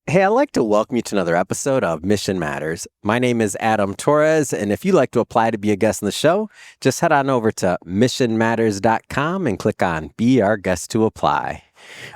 Hey, I'd like to welcome you to another episode of Mission Matters. My name is Adam Torres, and if you'd like to apply to be a guest on the show, just head on over to missionmatters.com and click on Be Our Guest to Apply.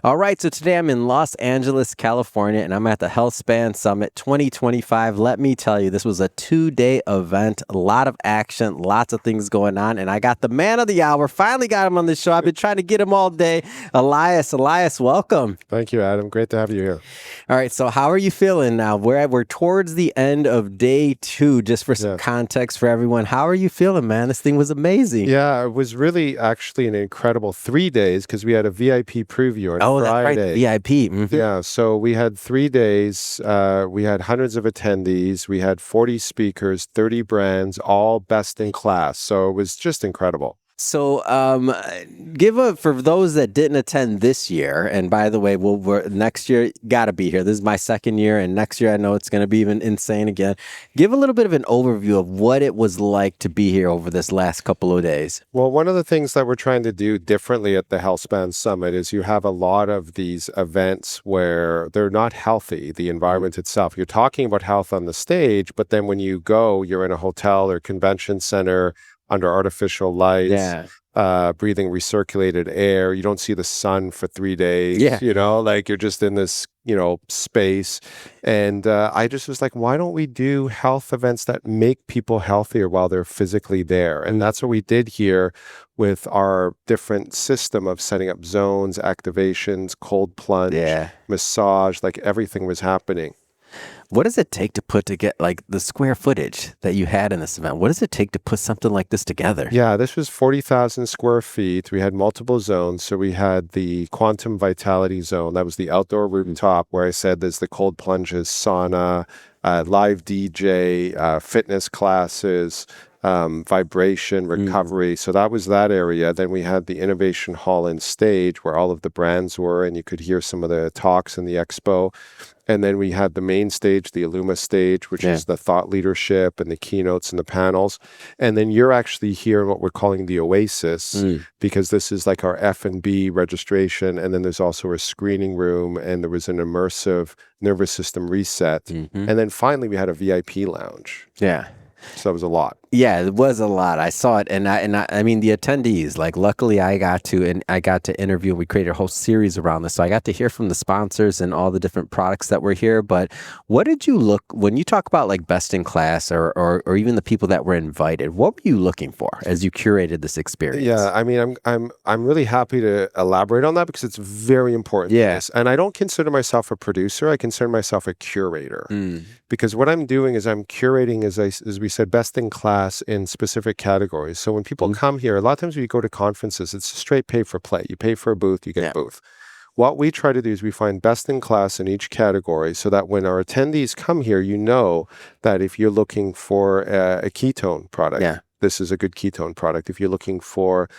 All right, so today I'm in Los Angeles, California, and I'm at the HealthSpan Summit 2025. Let me tell you, this was a 2-day event, a lot of action, lots of things going on, and I got the man of the hour. Finally got him on the show. I've been trying to get him all day. Elias, welcome. Thank you, Adam. Great to have you here. All right, so how are you feeling now? We're towards the end of day 2, just for some context for everyone. How are you feeling, man? This thing was amazing. Yeah, it was really actually an incredible 3 days because we had a VIP preview on Friday. That's right, VIP. Mm-hmm. Yeah, so we had 3 days. We had hundreds of attendees. We had 40 speakers, 30 brands, all best in class. So it was just incredible. So, for those that didn't attend this year, and by the way, we're next year got to be here. This is my second year, and next year I know it's going to be even insane again. Give a little bit of an overview of what it was like to be here over this last couple of days. Well, one of the things that we're trying to do differently at the HealthSpan Summit is you have a lot of these events where they're not healthy, the environment itself. You're talking about health on the stage, but then when you go, you're in a hotel or convention center under artificial lights, breathing recirculated air. You don't see the sun for 3 days, like you're just in this, space. And I just was like, why don't we do health events that make people healthier while they're physically there? And that's what we did here with our different system of setting up zones, activations, cold plunge, massage, like everything was happening. What does it take to put together, like the square footage that you had in this event? What does it take to put something like this together? Yeah, this was 40,000 square feet. We had multiple zones. So we had the Quantum Vitality Zone. That was the outdoor rooftop where I said there's the cold plunges, sauna, live DJ, fitness classes, vibration, recovery. So that was that area. Then we had the Innovation Hall and stage where all of the brands were, and you could hear some of the talks in the expo. And then we had the main stage, the Illuma stage, which is the thought leadership and the keynotes and the panels. And then you're actually here in what we're calling the Oasis, because this is like our F&B registration. And then there's also a screening room, and there was an immersive nervous system reset. And then finally we had a VIP lounge. Yeah. So that was a lot. Yeah, it was a lot. I saw it, and I mean the attendees. Like, luckily, I got to interview. We created a whole series around this, so I got to hear from the sponsors and all the different products that were here. But what did you look when you talk about like best in class, or even the people that were invited? What were you looking for as you curated this experience? Yeah, I mean, I'm really happy to elaborate on that because it's very important. Yes, and I don't consider myself a producer. I consider myself a curator because what I'm doing is I'm curating, as we said, best in class in specific categories. So when people come here, a lot of times when you go to conferences, it's a straight pay for play. You pay for a booth, you get a booth. What we try to do is we find best in class in each category so that when our attendees come here, you know that if you're looking for a ketone product, this is a good ketone product. If you're looking for,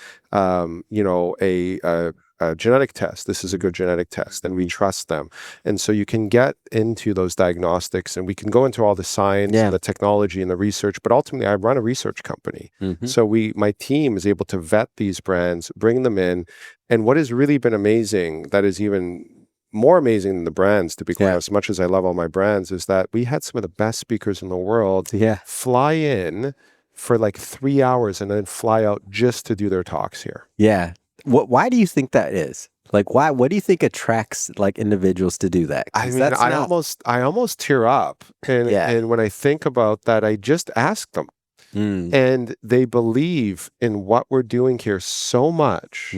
a genetic test, this is a good genetic test, and we trust them. And so you can get into those diagnostics, and we can go into all the science and the technology and the research, but ultimately I run a research company. So my team is able to vet these brands, bring them in. And what has really been amazing, that is even more amazing than the brands, to be quite honest, as much as I love all my brands, is that we had some of the best speakers in the world fly in for like 3 hours and then fly out just to do their talks here. Yeah. Why do you think that is? Like, why? What do you think attracts like individuals to do that? I mean, I almost tear up, and when I think about that, I just ask them, and they believe in what we're doing here so much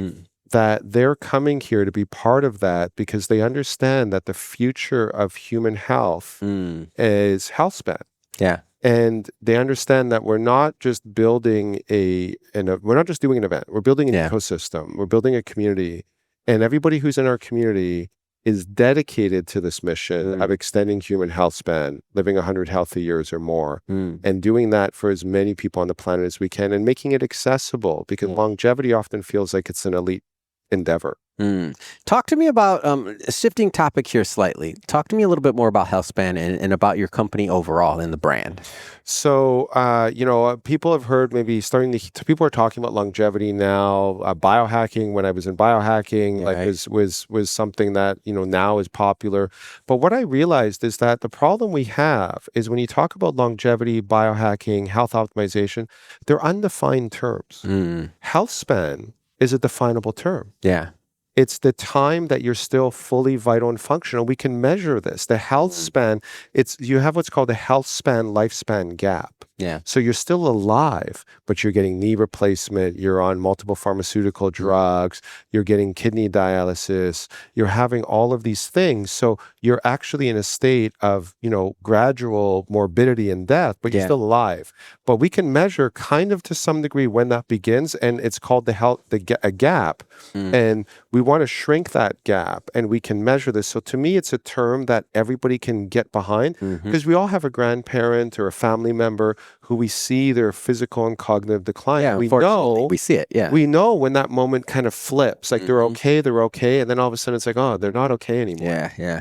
that they're coming here to be part of that because they understand that the future of human health is HealthSpan. Yeah. And they understand that we're not just building we're not just doing an event. We're building an ecosystem. We're building a community. And everybody who's in our community is dedicated to this mission of extending human health span, living 100 healthy years or more, and doing that for as many people on the planet as we can, and making it accessible, because longevity often feels like it's an elite endeavor. Talk to me about, shifting topic here slightly. Talk to me a little bit more about HealthSpan and about your company overall and the brand. So, people have heard maybe people are talking about longevity now. Biohacking, when I was in biohacking, was something that, now is popular. But what I realized is that the problem we have is when you talk about longevity, biohacking, health optimization, they're undefined terms. Health span is a definable term. Yeah. It's the time that you're still fully vital and functional. We can measure this. The health span, you have what's called a health span lifespan gap. Yeah. So you're still alive, but you're getting knee replacement, you're on multiple pharmaceutical drugs, you're getting kidney dialysis, you're having all of these things. So you're actually in a state of, gradual morbidity and death, but you're still alive. But we can measure kind of to some degree when that begins, and it's called a gap. And we want to shrink that gap, and we can measure this. So to me, it's a term that everybody can get behind, because we all have a grandparent or a family member who we see their physical and cognitive decline. Yeah, we see it. Yeah. We know when that moment kind of flips, like they're okay. And then all of a sudden it's like, oh, they're not okay anymore. Yeah. Yeah.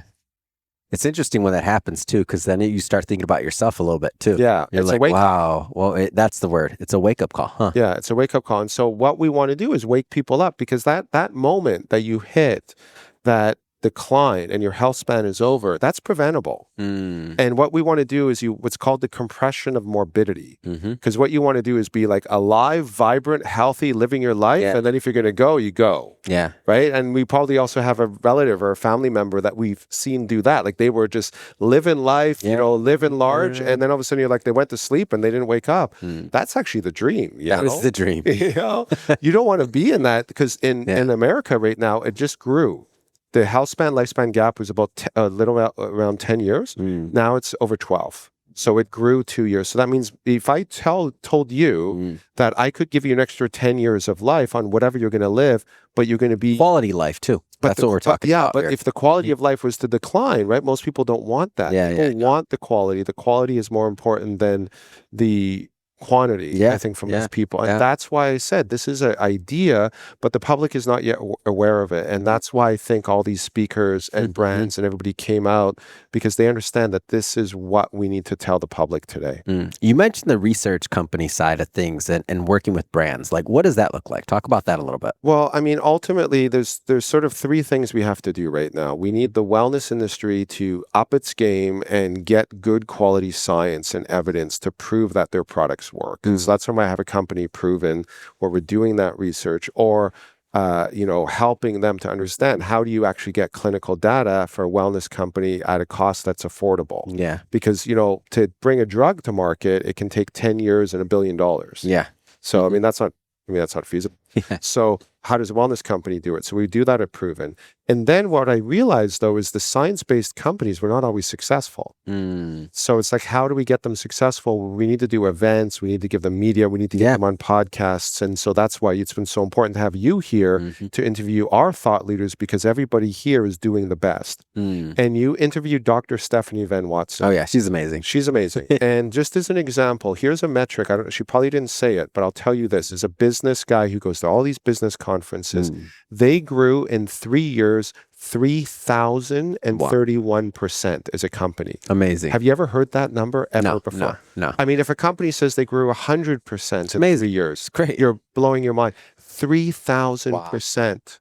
It's interesting when that happens too, because then you start thinking about yourself a little bit too. Yeah. You're like, wow. Well, that's the word. It's a wake-up call, huh? Yeah, it's a wake-up call. And so what we want to do is wake people up, because that moment that you hit that decline and your health span is over, that's preventable. And what we want to do is what's called the compression of morbidity. Because what you want to do is be like alive, vibrant, healthy, living your life. And then if you're going to go, you go. Yeah. Right. And we probably also have a relative or a family member that we've seen do that. Like they were just living life, living large. And then all of a sudden you're like, they went to sleep and they didn't wake up. That's actually the dream. That is the dream. You don't want to be in that, because in America right now, it just grew. The health span lifespan gap was about around 10 years. Now it's over 12. So it grew 2 years. So that means if I told you that I could give you an extra 10 years of life on whatever you're going to live, but you're going to be quality life too. That's what we're talking about. Yeah, but if the quality of life was to decline, right? Most people don't want that. People want the quality. The quality is more important than the quantity, I think, from most people. And that's why I said this is an idea, but the public is not yet aware of it. And that's why I think all these speakers and brands and everybody came out, because they understand that this is what we need to tell the public today. You mentioned the research company side of things and working with brands. Like, what does that look like? Talk about that a little bit. Well, I mean, ultimately, there's sort of three things we have to do right now. We need the wellness industry to up its game and get good quality science and evidence to prove that their products work. And so that's why I have a company, Proven, where we're doing that research, or helping them to understand how do you actually get clinical data for a wellness company at a cost that's affordable. Yeah. Because, to bring a drug to market, it can take 10 years and $1 billion. Yeah. So, that's not feasible. So how does a wellness company do it? So we do that at Proven. And then what I realized, though, is the science-based companies were not always successful. So it's like, how do we get them successful? We need to do events. We need to give them media. We need to get them on podcasts. And so that's why it's been so important to have you here to interview our thought leaders, because everybody here is doing the best. And you interviewed Dr. Stephanie Van Watson. Oh, yeah. She's amazing. She's amazing. And just as an example, here's a metric. She probably didn't say it, but I'll tell you this. As a business guy who goes to all these business conferences, they grew in 3 years 3,031% as a company. Amazing. Have you ever heard that number ever before? No. I mean, if a company says they grew 100% in 3 years, it's great. You're blowing your mind. 3,000%.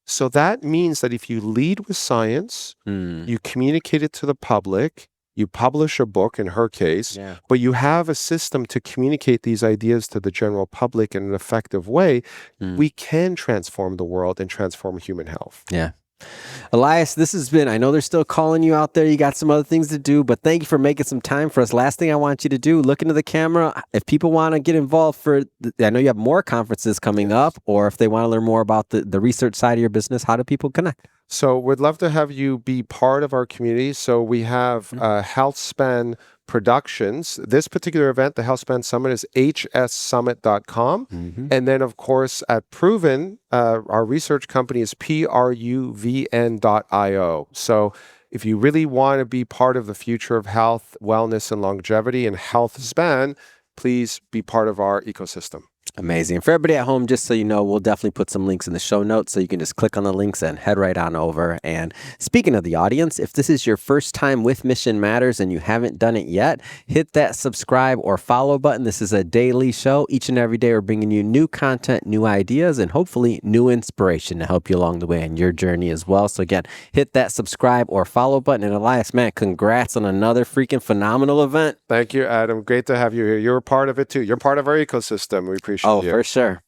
So that means that if you lead with science, you communicate it to the public, you publish a book, in her case, but you have a system to communicate these ideas to the general public in an effective way, we can transform the world and transform human health. Yeah. Elias, this has been, I know they're still calling you out there. You got some other things to do, but thank you for making some time for us. Last thing I want you to do, look into the camera. If people want to get involved I know you have more conferences coming up, or if they want to learn more about the research side of your business, how do people connect? So we'd love to have you be part of our community. So we have HealthSpan Productions. This particular event, the HealthSpan Summit, is hssummit.com. And then, of course, at Proven, our research company is pruvn.io. So if you really want to be part of the future of health, wellness, and longevity and HealthSpan, please be part of our ecosystem. Amazing. For everybody at home, just so you know, we'll definitely put some links in the show notes so you can just click on the links and head right on over. And speaking of the audience, if this is your first time with Mission Matters and you haven't done it yet, hit that subscribe or follow button. This is a daily show. Each and every day, we're bringing you new content, new ideas, and hopefully new inspiration to help you along the way in your journey as well. So again, hit that subscribe or follow button. And Elias, man, congrats on another freaking phenomenal event. Thank you, Adam. Great to have you here. You're part of it too. You're part of our ecosystem. We appreciate you. Oh, for sure.